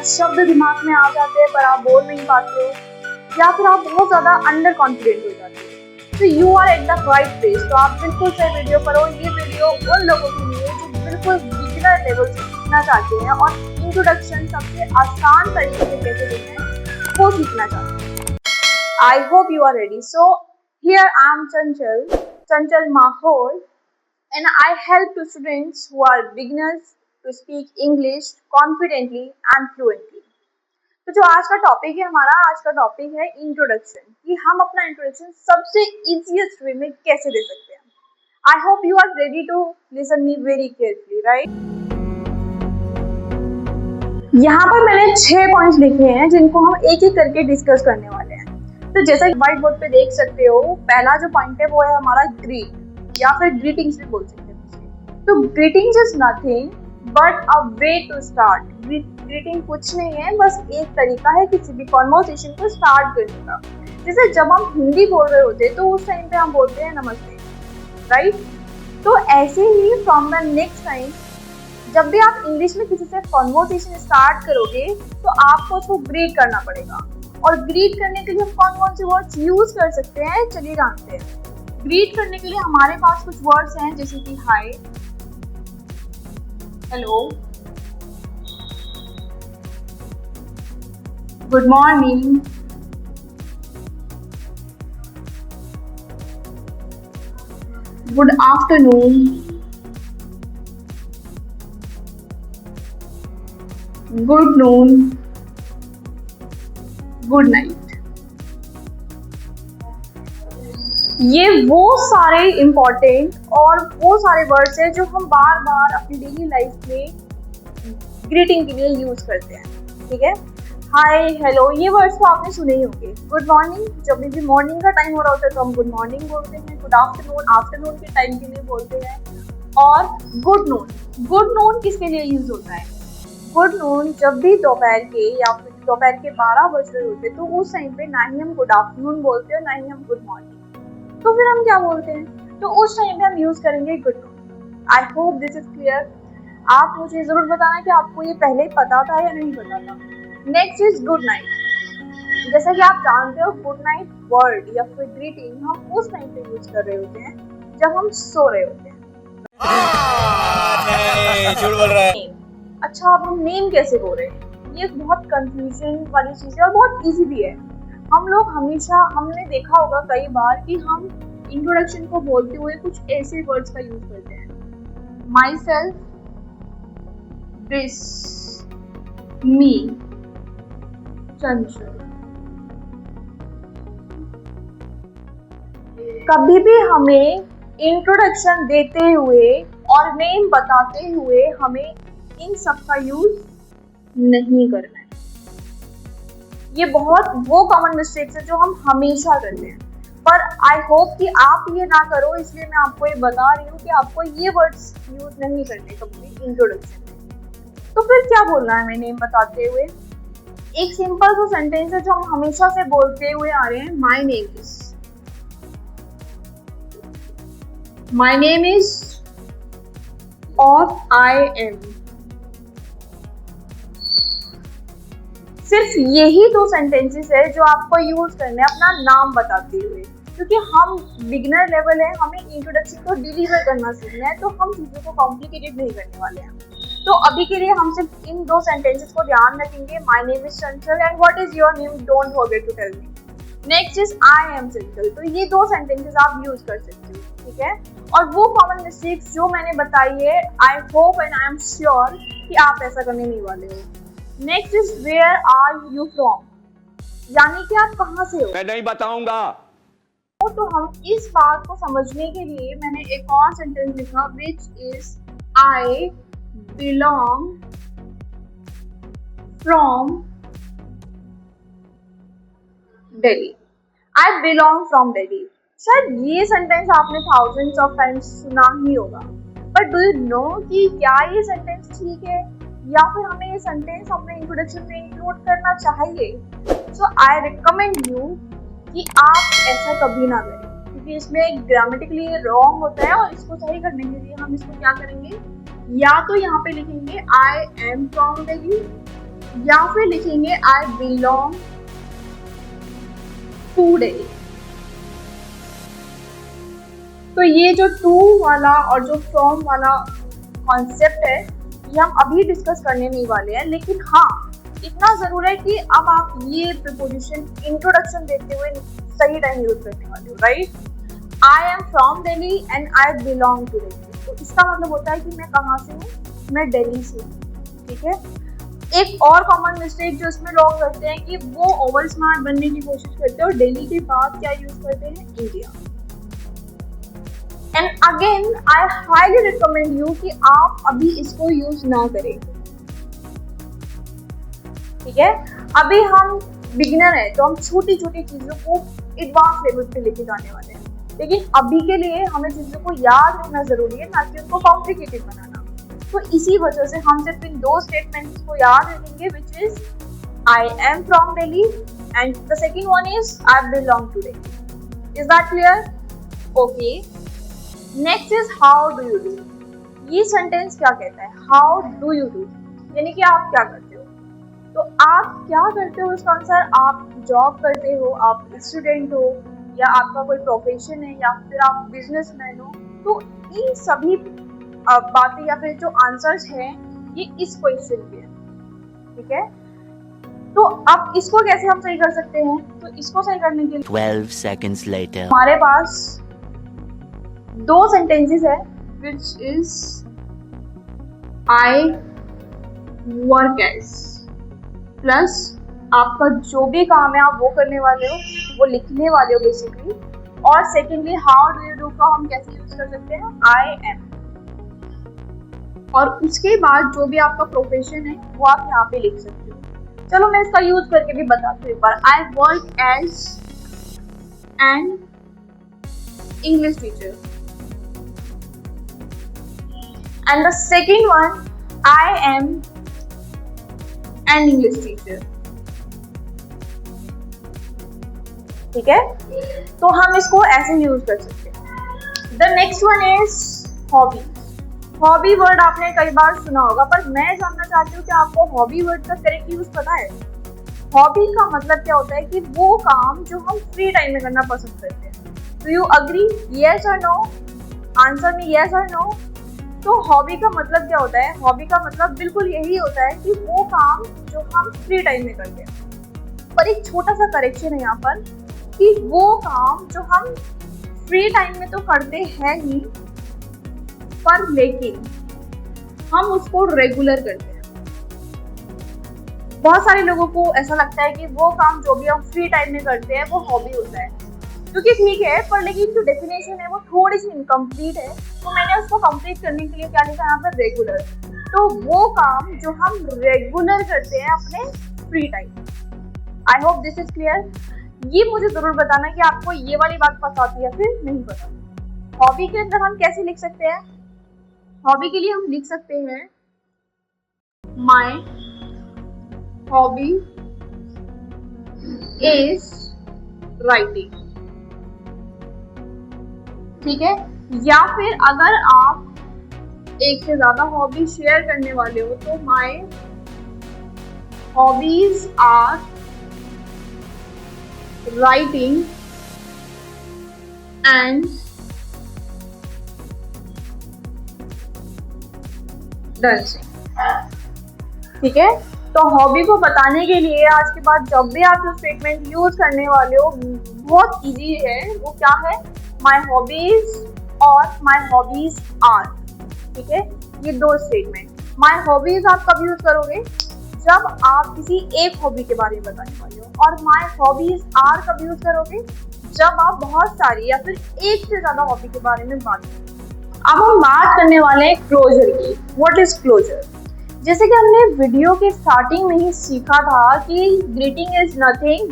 शब्द दिमाग में आ जाते हैं पर आप बोल नहीं पाते हो, या फिर आप बहुत ज़्यादा अंडर कॉन्फिडेंट हो जाते हो, तो you are at the right place. तो आप बिल्कुल सही वीडियो पर हो। ये वीडियो उन लोगों के लिए जो बिल्कुल बिगिनर लेवल से सीखना चाहते हैं और इंट्रोडक्शन सबसे आसान तरीके से कैसे देते हैं वो सीखना चाहते हैं। I hope you are ready. So here I am Chanchal Mahaul, and I help to students who are beginners to speak English confidently and fluently. तो जो आज का टॉपिक है हमारा, आज का टॉपिक है इंट्रोडक्शन, कि हम अपना इंट्रोडक्शन सबसे इजीएस्ट वे में कैसे दे सकते हैं। I hope you are ready to listen me very carefully, right. यहाँ पर मैंने 6 पॉइंट्स लिखे हैं जिनको हम एक एक करके डिस्कस करने वाले हैं। तो जैसा कि व्हाइट बोर्ड पे देख सकते हो, पहला जो पॉइंट है वो है हमारा ग्रीट, या फिर ग्रीटिंग्स भी बोल सकते हैं। तो greetings is nothing but a way to start. Greeting कुछ नहीं है, बस एक तरीका है किसी भी कॉन्वर्सेशन को स्टार्ट करने का। जैसे जब हम हिंदी बोल रहे होते हैं तो उस टाइम पे हम बोलते हैं नमस्ते, राइट। तो ऐसे ही फ्रॉम द नेक्स्ट टाइम जब भी आप इंग्लिश में किसी से कॉन्वर्सेशन स्टार्ट करोगे तो आपको उसको ग्रीट करना पड़ेगा। और ग्रीट करने के लिए हम कौन कौन से वर्ड्स यूज कर सकते हैं, चलिए जानते हैं। ग्रीट करने के लिए हमारे पास कुछ वर्ड्स हैं, जैसे कि hi, hello, good morning, good afternoon, good noon, good night. ये वो सारे इम्पोर्टेंट और वो सारे वर्ड्स हैं जो हम बार बार अपनी डेली लाइफ में ग्रीटिंग के लिए यूज करते हैं, ठीक है। हाय, हेलो, ये वर्ड्स तो आपने सुने ही होंगे। गुड मॉर्निंग, जब भी मॉर्निंग का टाइम हो रहा होता है तो हम गुड मॉर्निंग बोलते हैं। गुड आफ्टरनून, आफ्टरनून के टाइम के लिए बोलते हैं। और गुड नून, गुड नून किसके लिए यूज होता है? गुड नून जब भी दोपहर के या फिर दोपहर के 12 बज रहे होते हैं तो उस टाइम पे ना ही हम गुड आफ्टरनून बोलते हैं, ना ही हम गुड मॉर्निंग। तो फिर हम क्या बोलते हैं? तो उस टाइम पे हम यूज करेंगे good noon. I hope this is clear. आप मुझे जरूर बताना कि आपको ये पहले पता था या नहीं पता था। Next is good night. जैसा कि आप जानते हो, गुड नाइट वर्ड या फिर ग्रीटिंग हम उस टाइम पे यूज कर रहे होते हैं जब हम सो रहे होते हैं। नहीं, झूठ बोल रहा है। अच्छा, अब हम नेम कैसे बोल रहे हैं? ये बहुत कंफ्यूजन वाली चीज है और बहुत इजी भी है। हम लोग हमेशा, हमने देखा होगा कई बार कि हम इंट्रोडक्शन को बोलते हुए कुछ ऐसे वर्ड्स का यूज करते हैं। माई सेल्फ, दिस, मी, चंचल। कभी भी हमें इंट्रोडक्शन देते हुए और नेम बताते हुए हमें इन सब का यूज नहीं करना है। ये बहुत वो कॉमन मिस्टेक्स है जो हम हमेशा करते हैं, पर आई होप कि आप ये ना करो, इसलिए मैं आपको ये बता रही हूँ कि आपको ये वर्ड्स यूज नहीं करने कभी इंट्रोडक्शन में। तो फिर क्या बोलना है हमें नेम बताते हुए? एक सिंपल सा सेंटेंस है जो हम हमेशा से बोलते हुए आ रहे हैं। माई name is, my name is और आई एम। सिर्फ यही 2 सेंटेंसेस है जो आपको यूज करने हैं अपना नाम बताते हुए, क्योंकि हम बिगिनर लेवल है, हमें इंट्रोडक्शन को डिलीवर करना सीखना है, तो हम चीज़ों को कॉम्प्लिकेटेड नहीं करने वाले हैं। तो अभी के लिए हम सिर्फ इन 2 सेंटेंसेस को ध्यान रखेंगे। My name is Chanchal and what is your name, don't forget to tell me. Next is I am Chanchal. तो ये 2 सेंटेंसेस आप यूज कर सकते हो, ठीक है। और वो कॉमन मिस्टेक्स जो मैंने बताई है, I hope and I am sure कि आप ऐसा करने नहीं वाले हो। Next is where are you from, यानी कि आप कहाँ से हो। मैं नहीं बताऊंगा। तो हम इस बात को समझने के लिए मैंने एक और सेंटेंस लिखा, विच is I belong from Delhi. I belong from Delhi. शायद ये सेंटेंस आपने थाउजेंड्स ऑफ टाइम्स सुना ही होगा, बट डू यू नो कि क्या ये सेंटेंस ठीक है या फिर हमें ये सेंटेंस अपने इंट्रोडक्शन में इंक्लूड करना चाहिए? सो आई रिकमेंड यू कि आप ऐसा कभी ना करें, क्योंकि इसमें ग्रामेटिकली रॉन्ग होता है। और इसको सही करने के लिए हम इसको क्या करेंगे, या तो यहाँ पे लिखेंगे आई एम फ्रॉम दिल्ली, या फिर लिखेंगे आई बिलोंग टू दिल्ली। तो ये जो टू वाला और जो फ्रॉम वाला कॉन्सेप्ट है ये हम अभी डिस्कस करने नहीं वाले हैं, लेकिन हाँ इतना जरूर है कि अब आप ये प्रीपोजिशन इंट्रोडक्शन देते हुए सही टाइम यूज करने वाले हो, right. I am from Delhi and I belong to Delhi. तो इसका मतलब होता है कि मैं कहाँ से हूँ, मैं दिल्ली से हूँ, ठीक है। एक और कॉमन मिस्टेक जो इसमें लोग करते हैं कि वो ओवर स्मार्ट बनने की कोशिश करते हैं और दिल्ली के बाद क्या यूज करते हैं, India. And again I highly recommend you कि आप अभी इसको यूज ना करें, ठीक है। अभी हम बिगिनर है तो हम छोटी छोटी चीजों को एडवांस लेवल पे लेके जाने वाले हैं, लेकिन अभी के लिए हमें चीजों को याद रखना जरूरी है, ना कि उनको कॉम्प्लिकेटेड बनाना। तो इसी वजह से हम सिर्फ इन दो स्टेटमेंट्स को याद रखेंगे, which is I am from Delhi and the second one is I belong to Delhi. Is that clear? Okay, next is how do you do. ये सेंटेंस क्या कहता है, हाउ डू यू डू, यानी कि आप क्या करते हो। तो आप क्या करते हो इसका आंसर, आप जॉब करते हो, आप स्टूडेंट हो, या आपका कोई प्रोफेशन है, या फिर आप बिजनेसमैन हो। तो इन सभी बातें या फिर जो आंसर्स हैं ये इस क्वेश्चन के हैं, ठीक है। तो अब इसको कैसे हम सही कर सकते हैं, तो इसको सही करने के लिए 12 seconds later हमारे पास दो सेंटेंसेस है, which is I work as plus आपका जो भी काम है आप वो करने वाले हो, वो लिखने वाले हो बेसिकली। और secondly how do you do का हम कैसे यूज कर सकते हैं, आई एम। और उसके बाद जो भी आपका प्रोफेशन है वो आप यहाँ पे लिख सकते हो। चलो मैं इसका यूज करके भी बताती हूँ एक बार। I work as an English teacher and the second one I am an English teacher, ठीक है। तो हम इसको ऐसे यूज कर सकते हैं। The next one is hobby. Hobby word आपने कई बार सुना होगा, पर मैं जानना चाहती हूँ कि आपको हॉबी वर्ड का करेक्ट यूज पता है। हॉबी का मतलब क्या होता है कि वो काम जो हम फ्री टाइम में करना पसंद करते हैं। डू यू अग्री, येस और नो? आंसर में येस और नो। तो हॉबी का मतलब क्या होता है, हॉबी का मतलब बिल्कुल यही होता है कि वो काम जो हम फ्री टाइम में करते हैं। पर एक छोटा सा करेक्शन है यहाँ पर कि वो काम जो हम फ्री टाइम में तो करते हैं ही, पर लेकिन हम उसको रेगुलर करते हैं। बहुत सारे लोगों को ऐसा लगता है कि वो काम जो भी हम फ्री टाइम में करते हैं वो हॉबी होता है, क्योंकि ठीक है, पर लेकिन जो डेफिनेशन है वो थोड़ी सी इनकम्प्लीट है। तो मैंने उसको कंप्लीट करने के लिए क्या लिखा है यहाँ पर, रेगुलर। तो वो काम जो हम रेगुलर करते हैं अपने free time. I hope this is clear. ये मुझे जरूर बताना कि आपको ये वाली बात पता आती है फिर नहीं पता। हॉबी के अंदर हम कैसे लिख सकते हैं, हॉबी के लिए हम लिख सकते हैं माय हॉबी इज राइटिंग, ठीक है। या फिर अगर आप एक से ज्यादा हॉबी शेयर करने वाले हो तो my hobbies are writing and dancing, ठीक है। तो हॉबी को बताने के लिए आज के बाद जब भी आप जो स्टेटमेंट यूज करने वाले हो बहुत इजी है। वो क्या है, माय हॉबीज और माय हॉबीज आर, ठीक है। ये दो स्टेटमेंट। माय हॉबीज आप कब यूज करोगे, जब आप किसी एक हॉबी के बारे में बताने वाले हो। और माय हॉबीज आर कब यूज करोगे, जब आप बहुत सारी या फिर एक से ज्यादा हॉबी के बारे में बात करोगे। अब हम बात करने वाले हैं क्लोजर की। What is closure? जैसे कि हमने वीडियो के स्टार्टिंग में ही सीखा था कि greeting is nothing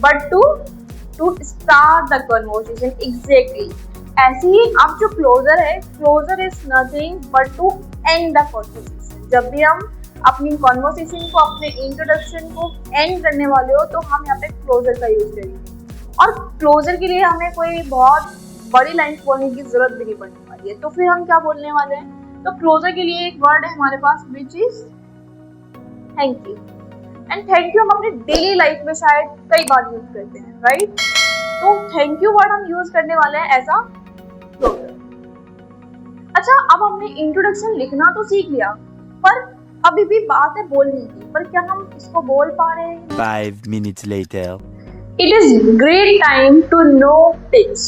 but to start the conversation. Exactly ऐसे ही अब जो क्लोजर है, closure is nothing but to end the conversation. जब भी हम अपनी कन्वर्सेशन को, अपने इंट्रोडक्शन को एंड करने वाले हो तो हम यहाँ पे क्लोजर का यूज करेंगे। और क्लोजर के लिए हमें कोई बहुत बड़ी लाइन बोलने की जरूरत भी नहीं पड़ने वाली है। तो फिर हम क्या बोलने वाले हैं, तो क्लोजर के लिए एक वर्ड है हमारे पास which is thank you. And thank you हम अपने डेली लाइफ में शायद कई बार यूज करते हैं, राइट? तो थैंक यू वर्ड हम यूज करने वाले हैं एज अ क्लोजर। अच्छा, अब हमने इंट्रोडक्शन लिखना तो सीख लिया, पर अभी भी बात है बोलने की, पर क्या हम इसको बोल पा रहे हैं? 5 minutes later. It is great time to know tips.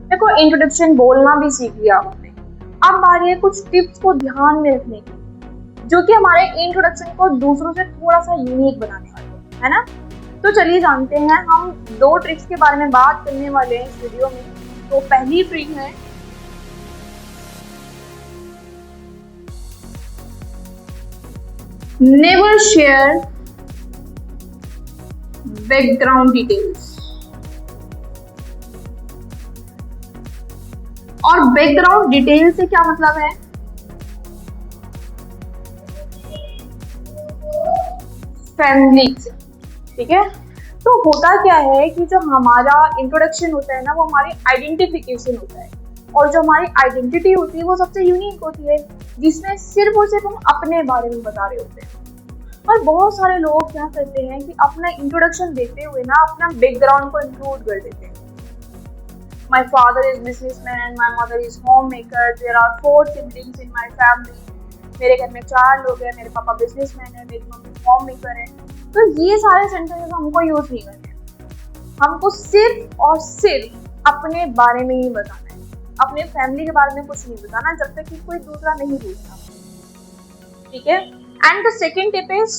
देखो, इंट्रोडक्शन बोलना भी सीख लिया हमने, अब बारी है कुछ टिप्स को ध्यान में रखने की, जो कि हमारे इंट्रोडक्शन को दूसरों से थोड़ा सा यूनिक बनाने वाले है ना। तो चलिए जानते हैं, हम 2 ट्रिक्स के बारे में बात करने वाले हैं इस वीडियो में। तो पहली ट्रिक है नेवर शेयर बैकग्राउंड डिटेल्स। और बैकग्राउंड डिटेल से क्या मतलब है? फैमिली से, ठीक है। तो होता क्या है कि जो हमारा इंट्रोडक्शन होता है ना, वो हमारी आइडेंटिफिकेशन होता है, और जो हमारी आइडेंटिटी होती है वो सबसे यूनिक होती है, जिसमें सिर्फ और सिर्फ हम अपने बारे में बता रहे होते हैं। और बहुत सारे लोग क्या करते हैं कि अपना इंट्रोडक्शन देते हुए ना अपना बैकग्राउंड को इंक्लूड कर देते हैं। My father is businessman, my mother is home maker, there are 4 siblings in my family. मेरे घर में 4 लोग हैं, मेरे पापा बिजनेसमैन है, मेरी मम्मी होम मेकर है। तो ये सारे सेंटेंसेस हमको यूज नहीं करने हैं, हमको सिर्फ और सिर्फ अपने बारे में ही बताना है, अपने फैमिली के बारे में कुछ नहीं बताना जब तक कि कोई दूसरा नहीं पूछता, ठीक है। And the second tip is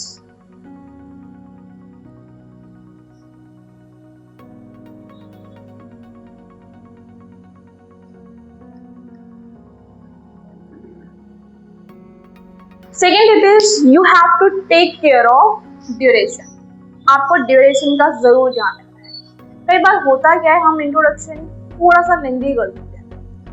you have to take care of duration. आपको ड्यूरेशन का जरूर ध्यान रखना है। कई बार होता क्या है, हम इंट्रोडक्शन थोड़ा सा लेंदी कर देते हैं,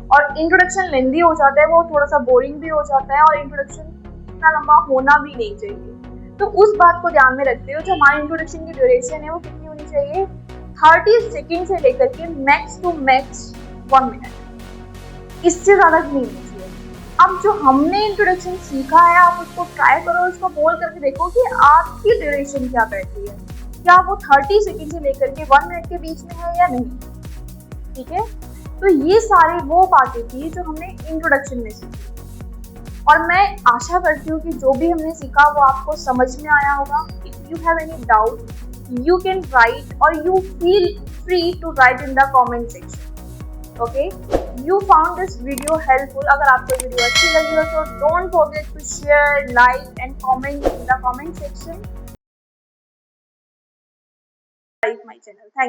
और इंट्रोडक्शन लेंदी हो जाता है, वो थोड़ा सा बोरिंग भी हो जाता है, और इंट्रोडक्शन इतना लंबा होना भी नहीं चाहिए। तो उस बात को ध्यान में रखते हुए जो हमारी इंट्रोडक्शन की ड्यूरेशन है वो कितनी होनी चाहिए? 30 सेकेंड से लेकर के मैक्स टू मैक्स 1 मिनट, इससे ज्यादा नहीं होनी चाहिए। अब जो हमने इंट्रोडक्शन सीखा है, आप उसको ट्राई करो, उसको बोल करके देखो कि आपकी ड्यूरेशन क्या बैठती है, क्या वो 30 सेकेंड से लेकर के 1 मिनट के बीच में है या नहीं, ठीक है। तो ये सारी वो बातें थी जो हमने इंट्रोडक्शन में सीखी, और मैं आशा करती हूँ कि जो भी हमने सीखा वो आपको समझ में आया होगा। If you have any doubt you can write, or you feel free to write in the comment section. Okay, you found this video helpful. अगर आपको वीडियो अच्छी लगी हो तो don't forget to share, like and comment in the comment section. Like my channel. Thank you.